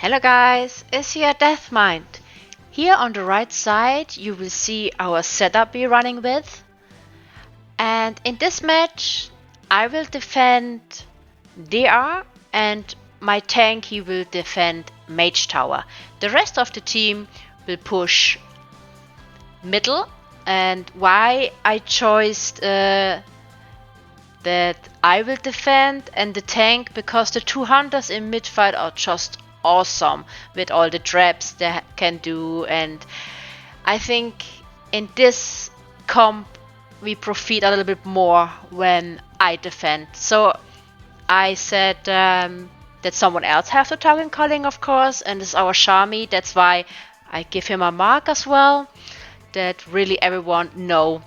Hello guys, it's here Deathknight. Here on the right side you will see our setup we're running with. And in this match I will defend DR and my tank he will defend Mage Tower. The rest of the team will push middle, and why I chose that I will defend and the tank, because the two hunters in mid fight are just awesome with all the traps they can do, and I think in this comp we profit a little bit more when I defend. So I said that someone else have the target calling, of course, and it's our Shami. That's why I give him a mark as well, that really everyone know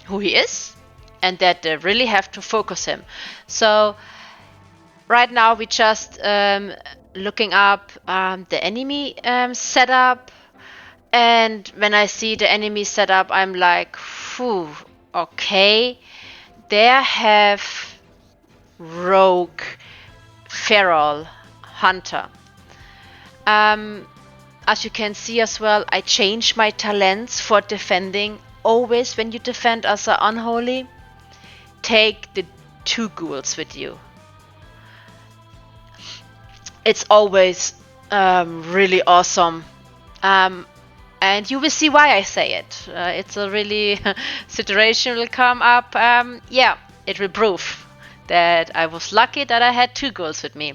who he is and that they really have to focus him. So right now we just looking up the enemy setup, and when I see the enemy setup I'm like, phew, okay, they have rogue, feral, hunter. As you can see as well, I change my talents for defending. Always when you defend as an Unholy, take the 2 ghouls with you. It's always really awesome. And you will see why I say it. It's a really situation will come up. Yeah, it will prove that I was lucky that I had 2 ghouls with me.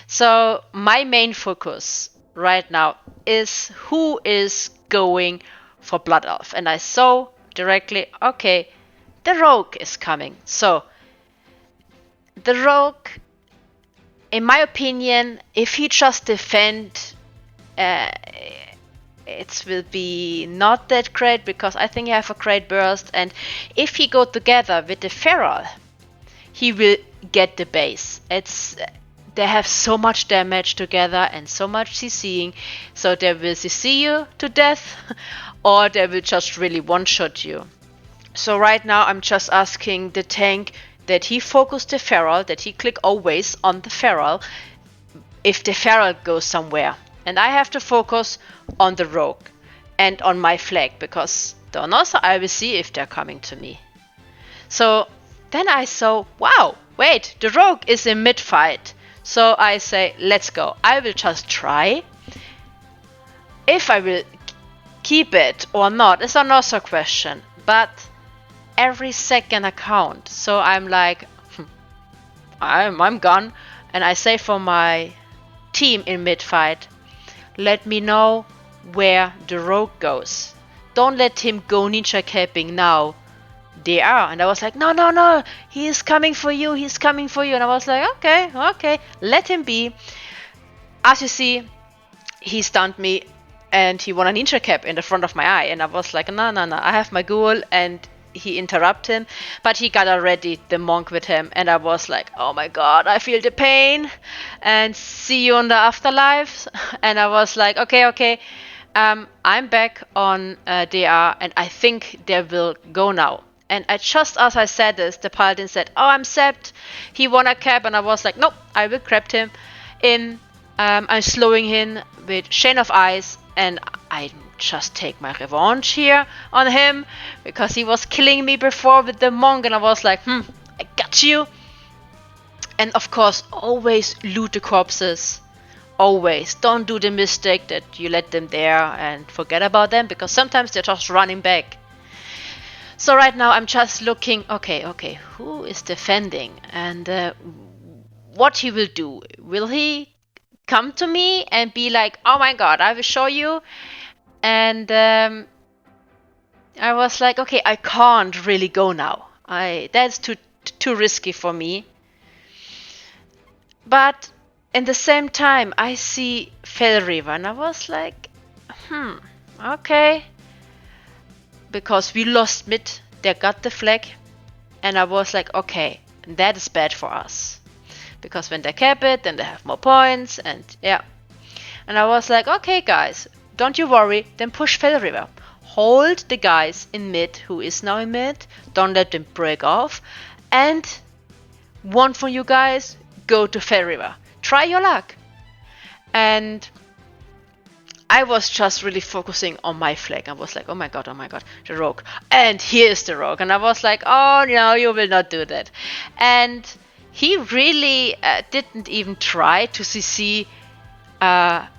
So my main focus right now is who is going for Blood Elf. And I saw directly, okay, the rogue is coming. So the rogue, in my opinion, if he just defend, it will be not that great, because I think he have a great burst, and if he go together with the feral, he will get the base. They have so much damage together and so much CCing, so they will CC you to death or they will just really one-shot you. So right now I'm just asking the tank that he focus the feral, that he click always on the feral if the feral goes somewhere. And I have to focus on the rogue and on my flag, because then also I will see if they're coming to me. So then I saw, wow, wait, the rogue is in mid fight. So I say, let's go. I will just try. If I will keep it or not is another question. But every second account. So I'm like, I'm gone. And I say for my team in mid fight, let me know where the rogue goes. Don't let him go ninja capping now. They are. And I was like, no, he is coming for you, he's coming for you. And I was like, okay, let him be. As you see, he stunned me and he won a ninja cap in the front of my eye. And I was like, no, I have my ghoul, and he interrupted him, but he got already the monk with him. And I was like, oh my god, I feel the pain, and see you in the afterlife. And I was like, okay, I'm back on DR, and I think they will go now. And just as I said this, the paladin said, oh, I'm sapped, he won a cap. And I was like, nope, I will grab him in. I'm slowing him with Chain of Ice, and I just take my revenge here on him, because he was killing me before with the monk. And I was like, I got you. And of course, always loot the corpses. Always. Don't do the mistake that you let them there and forget about them, because sometimes they're just running back. So right now I'm just looking, okay, who is defending, and what he will do. Will he come to me and be like, oh my god, I will show you? And I was like, okay, I can't really go now. That's too risky for me. But in the same time, I see Fell River, and I was like, okay. Because we lost mid, they got the flag, and I was like, okay, that is bad for us. Because when they cap it, then they have more points, and yeah. And I was like, okay guys, don't you worry, then push Fell River. Hold the guys in mid, who is now in mid, don't let them break off, and one for you guys, go to Fell River. Try your luck. And I was just really focusing on my flag. I was like, oh my god, the rogue. And here's the rogue. And I was like, oh no, you will not do that. And he really didn't even try to CC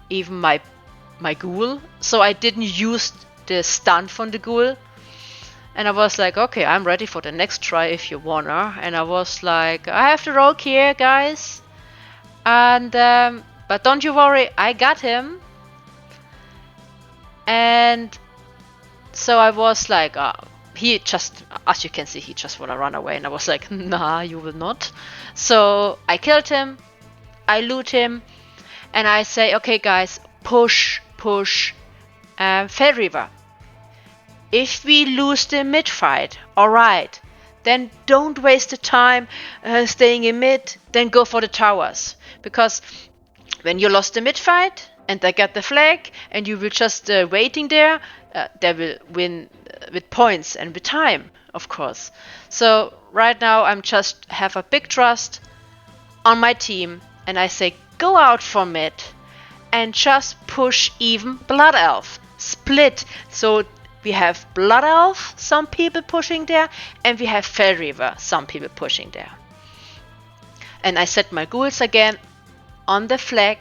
even my ghoul. So I didn't use the stun from the ghoul. And I was like, okay, I'm ready for the next try if you wanna. And I was like, I have the rogue here, guys. And but don't you worry, I got him. And so I was like, he just, as you can see, he just wanna run away. And I was like, nah, you will not. So I killed him, I loot him, and I say, okay guys, push, Fell River. If we lose the mid fight, alright, then don't waste the time staying in mid, then go for the towers. Because when you lost the mid fight, and they get the flag, and you will just waiting there, they will win with points and with time, of course. So right now I'm just have a big trust on my team, and I say go out from mid and just push even Blood Elf. Split. So we have Blood Elf, some people pushing there, and we have Fell River, some people pushing there. And I set my ghouls again on the flag,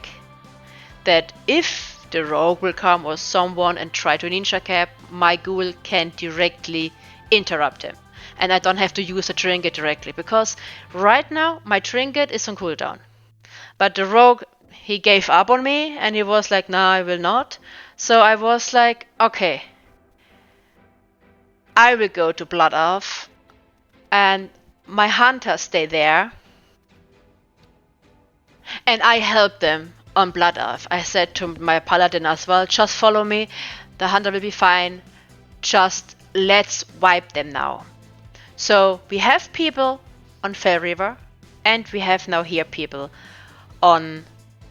that if the rogue will come or someone and try to ninja cap, my ghoul can directly interrupt him. And I don't have to use a trinket directly, because right now my trinket is on cooldown. But the rogue, he gave up on me and he was like, no, I will not. So I was like, okay, I will go to Blood Elf and my hunters stay there. And I help them on Blood Elf. I said to my paladin as well, just follow me, the hunter will be fine, just let's wipe them now. So we have people on Fell River, and we have now here people on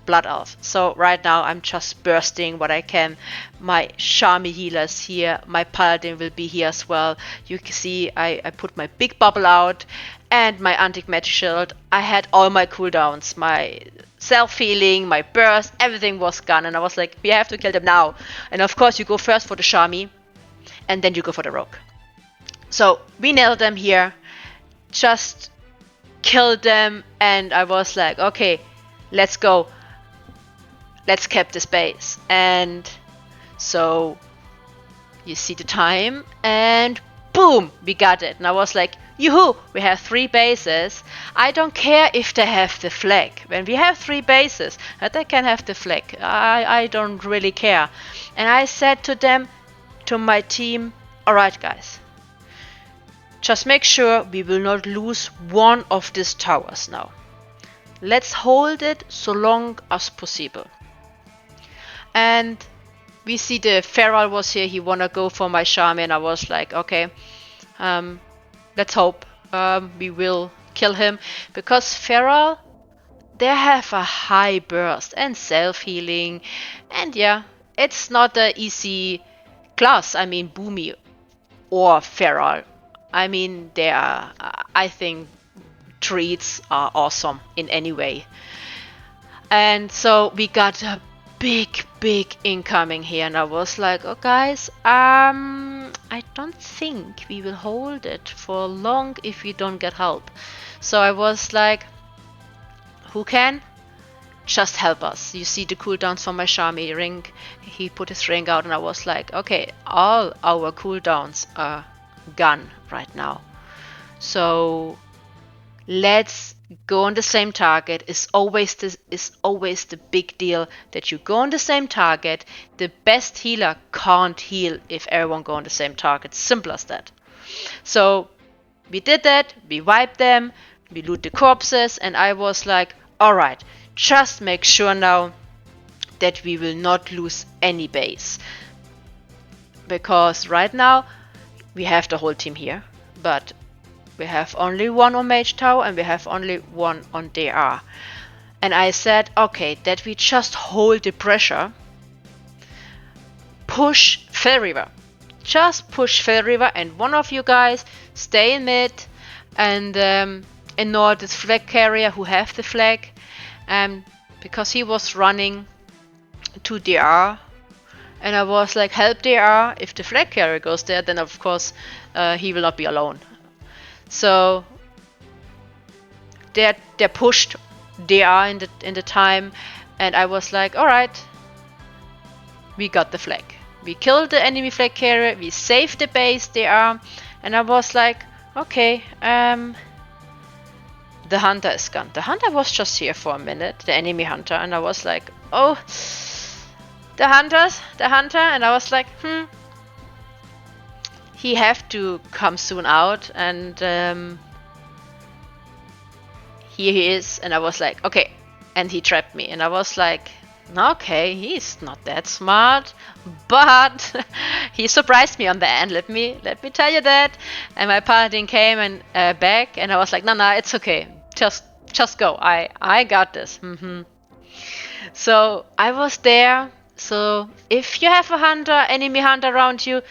Blood Elf. So right now I'm just bursting what I can. My Charmy healers here, my paladin will be here as well. You can see I put my big bubble out and my anti-magic shield. I had all my cooldowns, my self-healing, my burst, everything was gone. And I was like, we have to kill them now. And of course you go first for the Charmy and then you go for the rogue. So we nailed them here, just killed them, and I was like, okay, let's go. Let's cap this base. And so you see the time and boom, we got it. And I was like, yoo-hoo, we have 3 bases. I don't care if they have the flag. When we have 3 bases, they can have the flag. I don't really care. And I said to them, to my team, alright guys, just make sure we will not lose one of these towers now. Let's hold it so long as possible. And we see the Feral was here, he wanna go for my Charmy, and I was like, okay, let's hope we will kill him, because Feral, they have a high burst and self-healing, and yeah, it's not an easy class. I mean, Boomy or Feral, I mean, they are, I think, treats are awesome in any way. And so we got a big incoming here, and I was like, oh guys, I don't think we will hold it for long if we don't get help. So I was like, who can? Just help us. You see the cooldowns from my Charmy ring. He put his ring out, and I was like, okay, all our cooldowns are gone right now. So let's go on the same target. Is always the big deal that you go on the same target. The best healer can't heal if everyone go on the same target. Simple as that. So we did that. We wiped them. We loot the corpses, and I was like, alright, just make sure now that we will not lose any base. Because right now we have the whole team here, but we have only one on Mage Tower and we have only one on DR. And I said, okay, that we just hold the pressure. Push Fell River. Just push Fell River, and one of you guys stay in mid and ignore this flag carrier who have the flag. Because he was running to DR, and I was like, help DR. If the flag carrier goes there, then of course he will not be alone. So they pushed DR in the time, and I was like, all right, we got the flag. We killed the enemy flag carrier. We saved the base DR, and I was like, okay, the hunter is gone. The hunter was just here for a minute, the enemy hunter, and I was like, oh, the hunter, and I was like, he have to come soon out, and here he is, and I was like, okay, and he trapped me, and I was like, okay, he's not that smart, but he surprised me on the end. Let me tell you that. And my paladin came and back, and I was like, no, it's okay, just go. I got this. So I was there. So if you have a enemy hunter around you,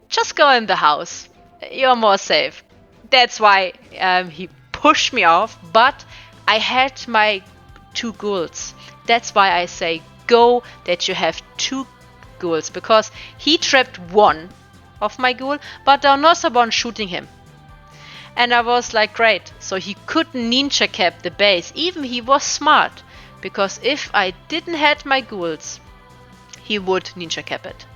just go in the house. You're more safe. That's why he pushed me off, but I had my 2 ghouls. That's why I say go that you have 2 ghouls, because he trapped 1 of my ghoul, but there was no one shooting him. And I was like, great. So he couldn't ninja cap the base. Even he was smart, because if I didn't have my ghouls, he would ninja cap it.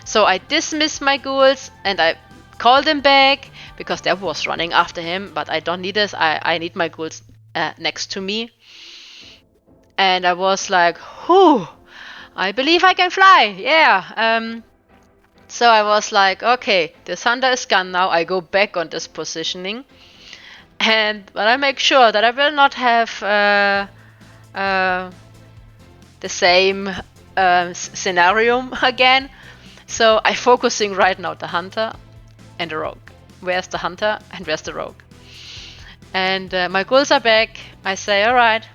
So I dismissed my ghouls and I called him back, because there was running after him, but I don't need this. I need my ghouls next to me. And I was like, whew, I believe I can fly. Yeah. So I was like, okay, this hunter is gone now. I go back on this positioning. But I make sure that I will not have the same scenario again. So I'm focusing right now the hunter and the rogue. Where's the hunter and where's the rogue? And my ghouls are back. I say, all right,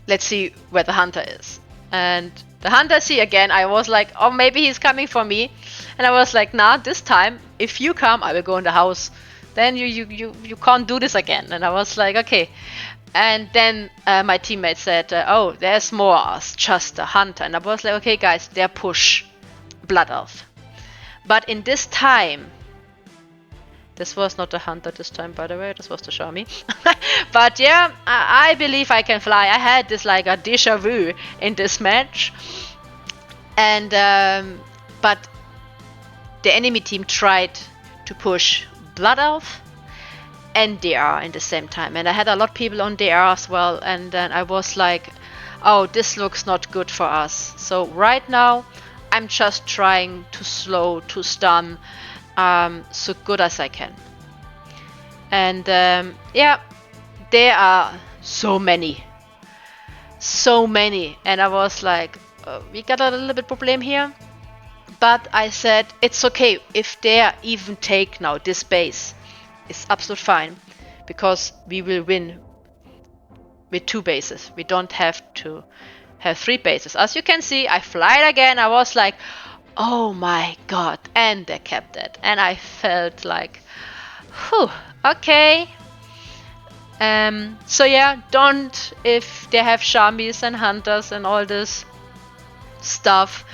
let's see where the hunter is. And the hunter, see again, I was like, oh, maybe he's coming for me. And I was like, nah, this time, if you come, I will go in the house. Then you can't do this again. And I was like, okay. And then my teammate said, oh, there's more, just a hunter. And I was like, okay, guys, they're push Blood Elf. But in this time, this was not a hunter this time, by the way, this was the Shami. But yeah, I believe I can fly. I had this like a déjà vu in this match. And but the enemy team tried to push Blood Elf and DR in the same time. And I had a lot of people on DR as well. And then I was like, oh, this looks not good for us. So right now, I'm just trying to slow, to stun, so good as I can. And yeah, there are so many. And I was like, we got a little bit problem here. But I said, it's okay if they even take now this base. It's absolutely fine, because we will win with 2 bases. We don't have to have 3 bases. As you can see, I flied again. I was like, oh my god, and they kept it. And I felt like, whew, okay. So yeah, don't, if they have Shamis and Hunters and all this stuff,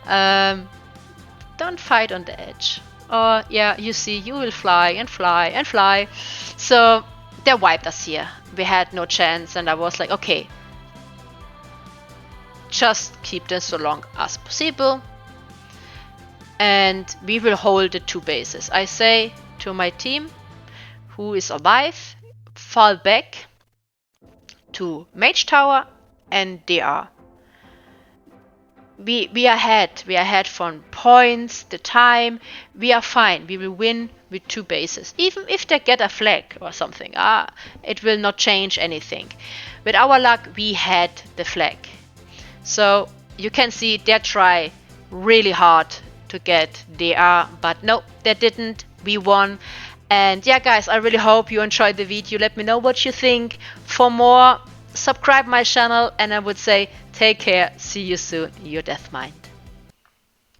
don't fight on the edge. Or yeah, you see, you will fly and fly and fly. So they wiped us here. We had no chance, and I was like, okay, just keep this so long as possible, and we will hold the 2 bases. I say to my team, who is alive, fall back to Mage Tower and DR. We are ahead from points, the time. We are fine. We will win with 2 bases. Even if they get a flag or something, it will not change anything. With our luck, we had the flag. So you can see they try really hard to get DR, but no, they didn't. We won. And yeah, guys, I really hope you enjoyed the video. Let me know what you think. For more, subscribe my channel, and I would say take care. See you soon. Your Deathknight.